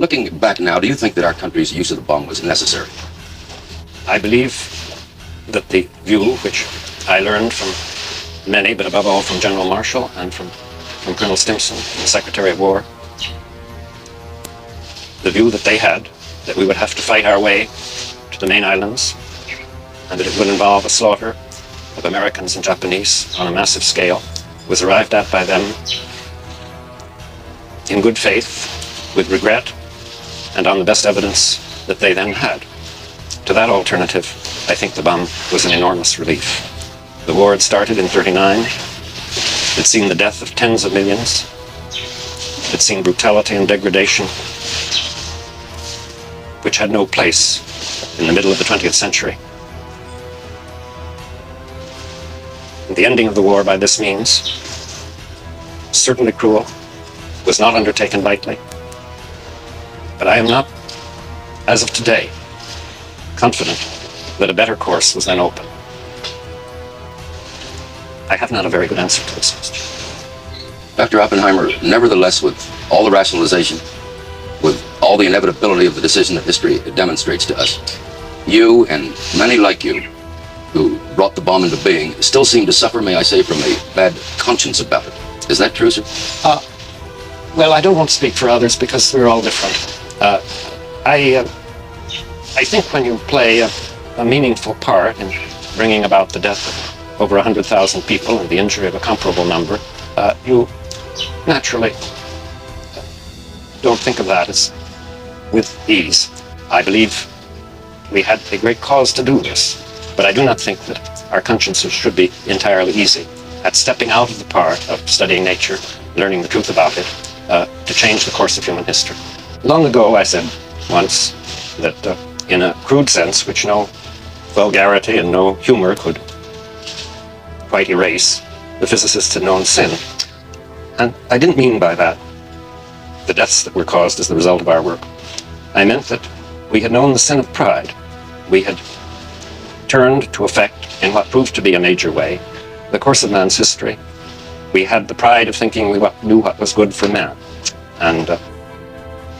Looking back now, do you think that our country's use of the bomb was necessary? I believe that the view which I learned from many, but above all from General Marshall and from Colonel Stimson, the Secretary of War, the view that they had, that we would have to fight our way to the main islands, and that it would involve a slaughter of Americans and Japanese on a massive scale, was arrived at by them in good faith, with regret, and on the best evidence that they then had. To that alternative, I think the bomb was an enormous relief. The war had started in '39. It seen the death of tens of millions. It seen brutality and degradation which had no place in the middle of the 20th century. The ending of the war by this means, certainly cruel, was not undertaken lightly. But I am not, as of today, confident that a better course was then open. I have not a very good answer to this question. Dr. Oppenheimer, nevertheless, with all the rationalization, with all the inevitability of the decision that history demonstrates to us, you and many like you who brought the bomb into being still seem to suffer, may I say, from a bad conscience about it. Is that true, sir? Well, I don't want to speak for others because we're all different. I think when you play a meaningful part in bringing about the death of over 100,000 people and the injury of a comparable number, you naturally don't think of that as with ease. I believe we had a great cause to do this, but I do not think that our consciences should be entirely easy at stepping out of the part of studying nature, learning the truth about it, to change the course of human history. Long ago I said once that in a crude sense, which no vulgarity and no humor could quite erase, the physicists had known sin. And I didn't mean by that the deaths that were caused as the result of our work. I meant that we had known the sin of pride. We had turned to effect, in what proved to be a major way, the course of man's history. We had the pride of thinking we knew what was good for man. And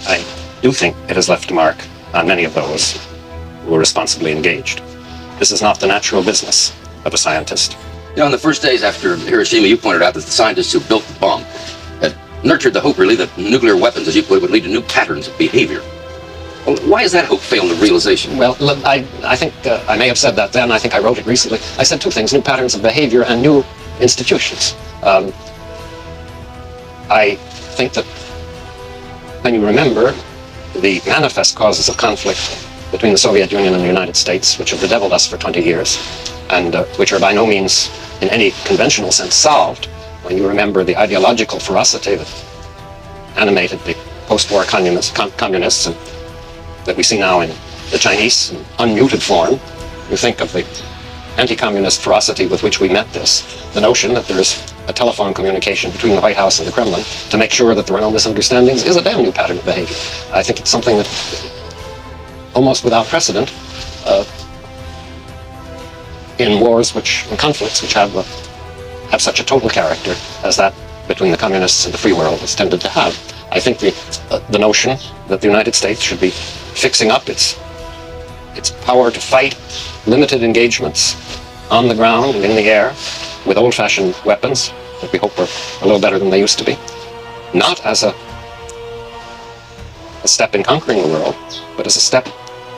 I do think it has left a mark on many of those who were responsibly engaged. This is not the natural business of a scientist. You know, in the first days after Hiroshima, you pointed out that the scientists who built the bomb had nurtured the hope, really, that nuclear weapons, as you put it, would lead to new patterns of behavior. Well, why has that hope failed in realization? Well, I think I may have said that then. I think I wrote it recently. I said two things: new patterns of behavior and new institutions. I think that when you remember the manifest causes of conflict between the Soviet Union and the United States, which have bedeviled us for 20 years, and which are by no means in any conventional sense solved, when you remember the ideological ferocity that animated the post-war communists and that we see now in the Chinese in unmuted form, you think of the anti-communist ferocity with which we met this, the notion that there is a telephone communication between the White House and the Kremlin to make sure that there are no misunderstandings is a damn new pattern of behavior. I think it's something that, almost without precedent, in wars in conflicts which have such a total character as that between the communists and the free world has tended to have. I think the notion that the United States should be fixing up its power to fight limited engagements on the ground and in the air with old-fashioned weapons that we hope are a little better than they used to be, not as a step in conquering the world, but as a step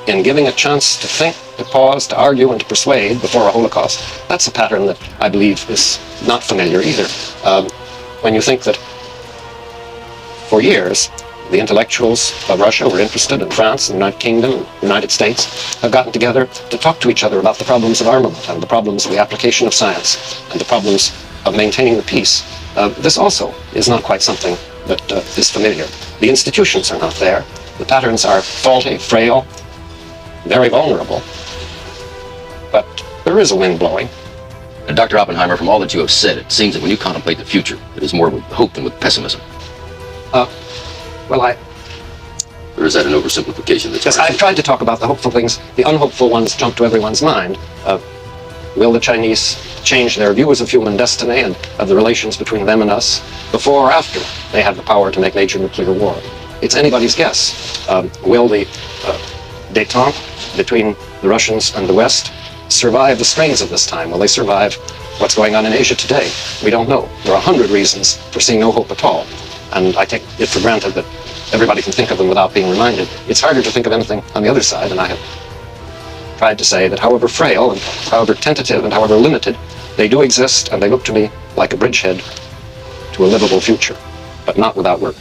in giving a chance to think, to pause, to argue, and to persuade before a Holocaust. That's a pattern that I believe is not familiar either. When you think that for years, the intellectuals of Russia were interested in France, the United Kingdom, and the United States, have gotten together to talk to each other about the problems of armament and the problems of the application of science and the problems of maintaining the peace. This also is not quite something that is familiar. The institutions are not there. The patterns are faulty, frail, very vulnerable. But there is a wind blowing. Dr. Oppenheimer, from all that you have said, it seems that when you contemplate the future, it is more with hope than with pessimism. Or is that an oversimplification? Yes, I've tried to talk about the hopeful things. The unhopeful ones jump to everyone's mind. Will the Chinese change their views of human destiny and of the relations between them and us before or after they have the power to make major nuclear war? it's anybody's guess. Will the détente between the Russians and the West survive the strains of this time? Will they survive what's going on in Asia today? We don't know. There are 100 reasons for seeing no hope at all. And I take it for granted that everybody can think of them without being reminded. It's harder to think of anything on the other side, and I have tried to say that however frail and however tentative and however limited, they do exist, and they look to me like a bridgehead to a livable future, but not without work.